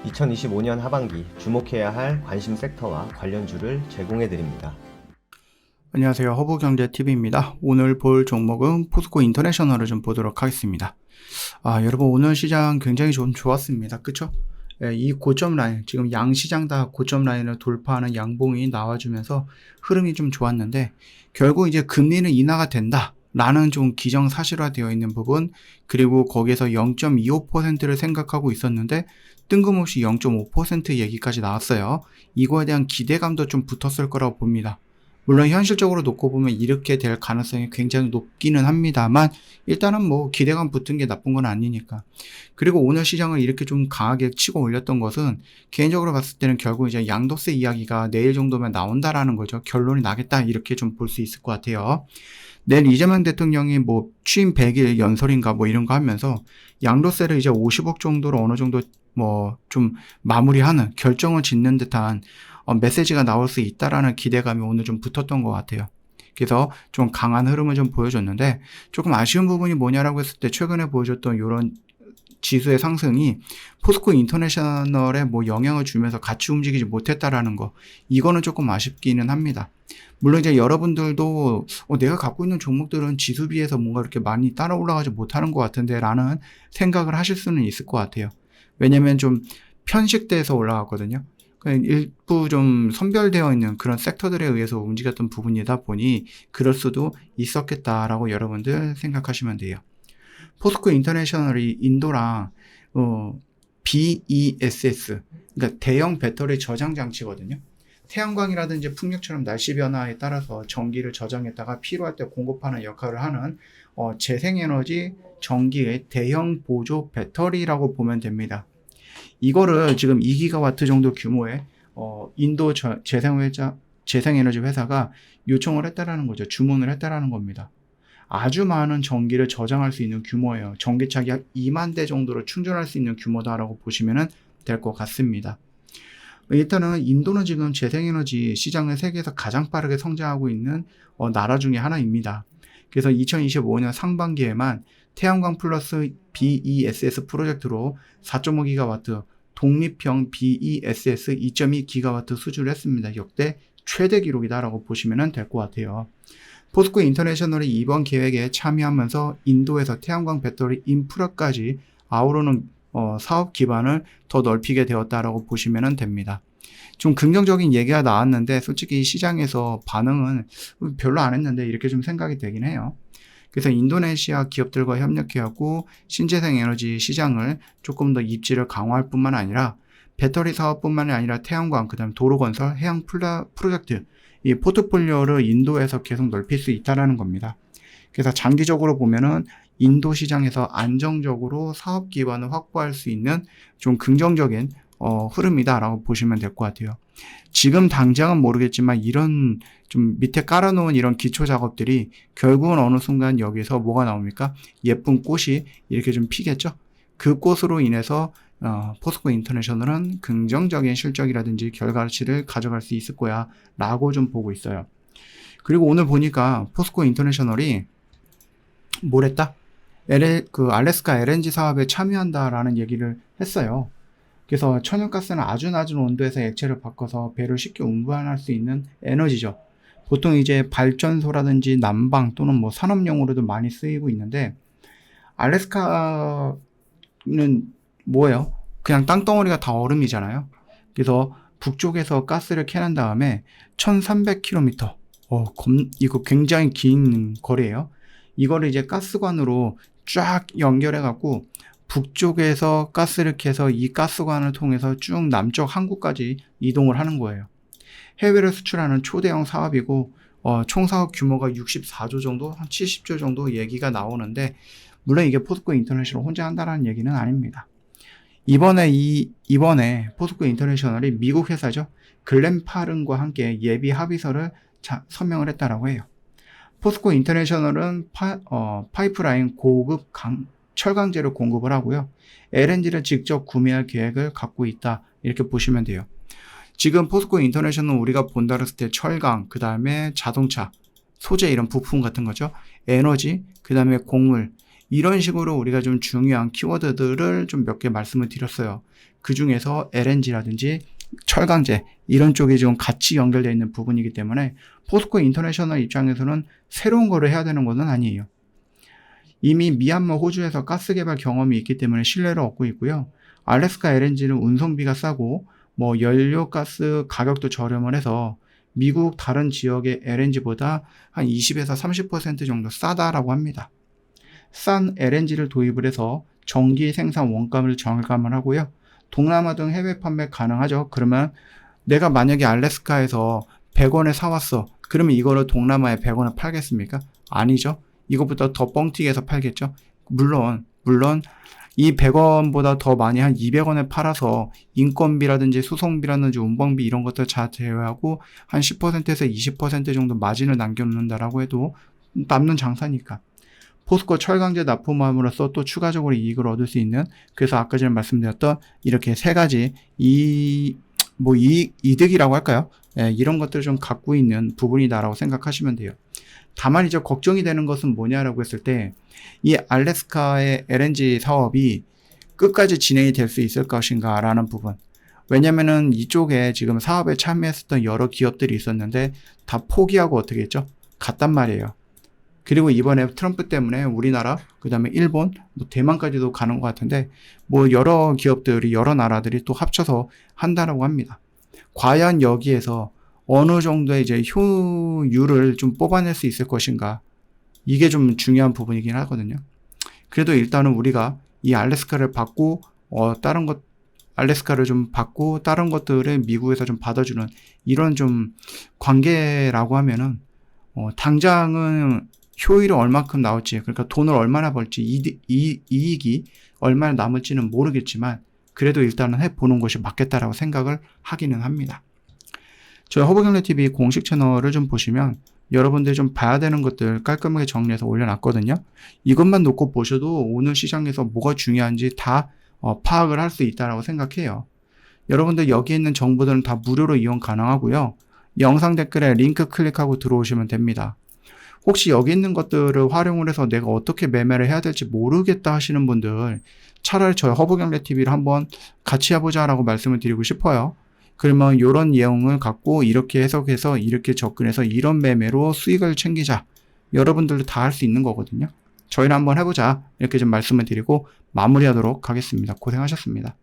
2025년 하반기 주목해야 할 관심 섹터와 관련주를 제공해 드립니다. 안녕하세요. 허브경제TV입니다. 오늘 볼 종목은 포스코 인터내셔널을 좀 보도록 하겠습니다. 여러분 오늘 시장 굉장히 좀 좋았습니다. 그쵸? 이 고점 라인, 지금 양시장 다 고점 라인을 돌파하는 양봉이 나와주면서 흐름이 좀 좋았는데 결국 이제 금리는 인하가 된다 라는 좀 기정사실화되어 있는 부분, 그리고 거기에서 0.25%를 생각하고 있었는데 뜬금없이 0.5% 얘기까지 나왔어요. 이거에 대한 기대감도 좀 붙었을 거라고 봅니다. 물론 현실적으로 놓고 보면 이렇게 될 가능성이 굉장히 높기는 합니다만 일단은 뭐 기대감 붙은 게 나쁜 건 아니니까. 그리고 오늘 시장을 이렇게 좀 강하게 치고 올렸던 것은 개인적으로 봤을 때는 결국 이제 양도세 이야기가 내일 정도면 나온다라는 거죠. 결론이 나겠다 이렇게 좀 볼 수 있을 것 같아요. 내일 이재명 대통령이 뭐 취임 100일 연설인가 뭐 이런 거 하면서 양도세를 이제 50억 정도로 어느 정도 뭐 좀 마무리하는 결정을 짓는 듯한 메시지가 나올 수 있다라는 기대감이 오늘 좀 붙었던 것 같아요. 그래서 좀 강한 흐름을 좀 보여줬는데 조금 아쉬운 부분이 뭐냐라고 했을 때 최근에 보여줬던 이런 지수의 상승이 포스코 인터내셔널에 뭐 영향을 주면서 같이 움직이지 못했다라는 거, 이거는 조금 아쉽기는 합니다. 물론 이제 여러분들도 내가 갖고 있는 종목들은 지수 비해서 뭔가 이렇게 많이 따라 올라가지 못하는 것 같은데 라는 생각을 하실 수는 있을 것 같아요. 왜냐면 좀 편식돼서 올라갔거든요. 일부 좀 선별되어 있는 그런 섹터들에 의해서 움직였던 부분이다 보니 그럴 수도 있었겠다라고 여러분들 생각하시면 돼요. 포스코 인터내셔널이 인도랑 BESS, 그러니까 대형 배터리 저장 장치거든요. 태양광이라든지 풍력처럼 날씨 변화에 따라서 전기를 저장했다가 필요할 때 공급하는 역할을 하는 재생에너지 전기의 대형 보조 배터리라고 보면 됩니다. 이거를 지금 2기가와트 정도 규모의 인도 재생에너지 회사가 요청을 했다라는 거죠. 주문을 했다라는 겁니다. 아주 많은 전기를 저장할 수 있는 규모예요. 전기차기 약 2만 대 정도로 충전할 수 있는 규모다라고 보시면 될 것 같습니다. 일단은 인도는 지금 재생에너지 시장을 세계에서 가장 빠르게 성장하고 있는 나라 중에 하나입니다. 그래서 2025년 상반기에만 태양광 플러스 BESS 프로젝트로 4.5기가와트 독립형 BESS 2.2기가와트 수주를 했습니다. 역대 최대 기록이다라고 보시면 될 것 같아요. 포스코 인터내셔널이 이번 계획에 참여하면서 인도에서 태양광 배터리 인프라까지 아우르는 사업 기반을 더 넓히게 되었다라고 보시면 됩니다. 좀 긍정적인 얘기가 나왔는데 솔직히 시장에서 반응은 별로 안 했는데 이렇게 좀 생각이 되긴 해요. 그래서 인도네시아 기업들과 협력해갖고 신재생 에너지 시장을 조금 더 입지를 강화할 뿐만 아니라 배터리 사업뿐만 아니라 태양광, 그다음 도로건설, 해양 프로젝트, 이 포트폴리오를 인도에서 계속 넓힐 수 있다라는 겁니다. 그래서 장기적으로 보면은 인도 시장에서 안정적으로 사업 기반을 확보할 수 있는 좀 긍정적인 흐름이다라고 보시면 될 것 같아요. 지금 당장은 모르겠지만 이런 좀 밑에 깔아놓은 이런 기초 작업들이 결국은 어느 순간 여기서 뭐가 나옵니까? 예쁜 꽃이 이렇게 좀 피겠죠? 그 꽃으로 인해서 포스코 인터내셔널은 긍정적인 실적이라든지 결과치를 가져갈 수 있을 거야 라고 좀 보고 있어요. 그리고 오늘 보니까 포스코 인터내셔널이 뭘 했다? 알래스카 LNG 사업에 참여한다라는 얘기를 했어요. 그래서 천연가스는 아주 낮은 온도에서 액체를 바꿔서 배를 쉽게 운반할 수 있는 에너지죠. 보통 이제 발전소라든지 난방 또는 뭐 산업용으로도 많이 쓰이고 있는데, 알래스카는 뭐예요? 그냥 땅덩어리가 다 얼음이잖아요. 그래서 북쪽에서 가스를 캐낸 다음에 1300km, 이거 굉장히 긴 거리예요. 이거를 이제 가스관으로 쫙 연결해 갖고 북쪽에서 가스를 캐서 이 가스관을 통해서 쭉 남쪽 항구까지 이동을 하는 거예요. 해외를 수출하는 초대형 사업이고 총 사업 규모가 64조 정도, 한 70조 정도 얘기가 나오는데, 물론 이게 포스코 인터내셔널 혼자 한다라는 얘기는 아닙니다. 이번에 포스코 인터내셔널이 미국 회사죠. 글렌파른과 함께 예비 합의서를 서명을 했다라고 해요. 포스코 인터내셔널은 파이프라인 고급 철강제를 공급을 하고요. LNG를 직접 구매할 계획을 갖고 있다. 이렇게 보시면 돼요. 지금 포스코 인터내셔널 우리가 본다 그랬을 때 철강, 그 다음에 자동차, 소재 이런 부품 같은 거죠. 에너지, 그 다음에 곡물, 이런 식으로 우리가 좀 중요한 키워드들을 좀 몇 개 말씀을 드렸어요. 그 중에서 LNG라든지 철강제 이런 쪽이 좀 같이 연결되어 있는 부분이기 때문에 포스코 인터내셔널 입장에서는 새로운 거를 해야 되는 것은 아니에요. 이미 미얀마, 호주에서 가스 개발 경험이 있기 때문에 신뢰를 얻고 있고요. 알래스카 LNG는 운송비가 싸고 뭐 연료가스 가격도 저렴을 해서 미국 다른 지역의 LNG보다 한 20에서 30% 정도 싸다라고 합니다. 싼 LNG를 도입을 해서 전기 생산 원가를 절감을 하고요. 동남아 등 해외 판매 가능하죠. 그러면 내가 만약에 알래스카에서 100원에 사왔어. 그러면 이거를 동남아에 100원에 팔겠습니까? 아니죠. 이것보다 더 뻥튀기해서 팔겠죠. 물론 이 100원보다 더 많이 한 200원에 팔아서 인건비라든지 수송비라든지 운방비 이런 것들 다 제외하고 한 10%에서 20% 정도 마진을 남겨놓는다라고 해도 남는 장사니까. 포스코 철강제 납품함으로써 또 추가적으로 이익을 얻을 수 있는, 그래서 아까 전에 말씀드렸던 이렇게 세 가지 이득이라고 할까요? 예, 이런 것들을 좀 갖고 있는 부분이다라고 생각하시면 돼요. 다만 이제 걱정이 되는 것은 뭐냐라고 했을 때 이 알래스카의 LNG 사업이 끝까지 진행이 될 수 있을 것인가 라는 부분. 왜냐면은 이쪽에 지금 사업에 참여했었던 여러 기업들이 있었는데 다 포기하고 어떻게 했죠? 갔단 말이에요. 그리고 이번에 트럼프 때문에 우리나라, 그 다음에 일본, 뭐 대만까지도 가는 것 같은데 뭐 여러 기업들이, 여러 나라들이 또 합쳐서 한다라고 합니다. 과연 여기에서 어느 정도의 이제 효율을 좀 뽑아낼 수 있을 것인가. 이게 좀 중요한 부분이긴 하거든요. 그래도 일단은 우리가 이 알래스카를 받고, 알래스카를 좀 받고 다른 것들을 미국에서 좀 받아주는 이런 좀 관계라고 하면은, 당장은 효율이 얼마큼 나올지, 그러니까 돈을 얼마나 벌지, 이익이 얼마나 남을지는 모르겠지만, 그래도 일단은 해보는 것이 맞겠다라고 생각을 하기는 합니다. 저희 허브경제TV 공식 채널을 좀 보시면 여러분들이 좀 봐야 되는 것들 깔끔하게 정리해서 올려놨거든요. 이것만 놓고 보셔도 오늘 시장에서 뭐가 중요한지 다 파악을 할 수 있다고 생각해요. 여러분들 여기 있는 정보들은 다 무료로 이용 가능하고요. 영상 댓글에 링크 클릭하고 들어오시면 됩니다. 혹시 여기 있는 것들을 활용을 해서 내가 어떻게 매매를 해야 될지 모르겠다 하시는 분들, 차라리 저희 허브경제TV를 한번 같이 해보자 라고 말씀을 드리고 싶어요. 그러면 이런 내용을 갖고 이렇게 해석해서 이렇게 접근해서 이런 매매로 수익을 챙기자. 여러분들도 다 할 수 있는 거거든요. 저희는 한번 해보자. 이렇게 좀 말씀을 드리고 마무리하도록 하겠습니다. 고생하셨습니다.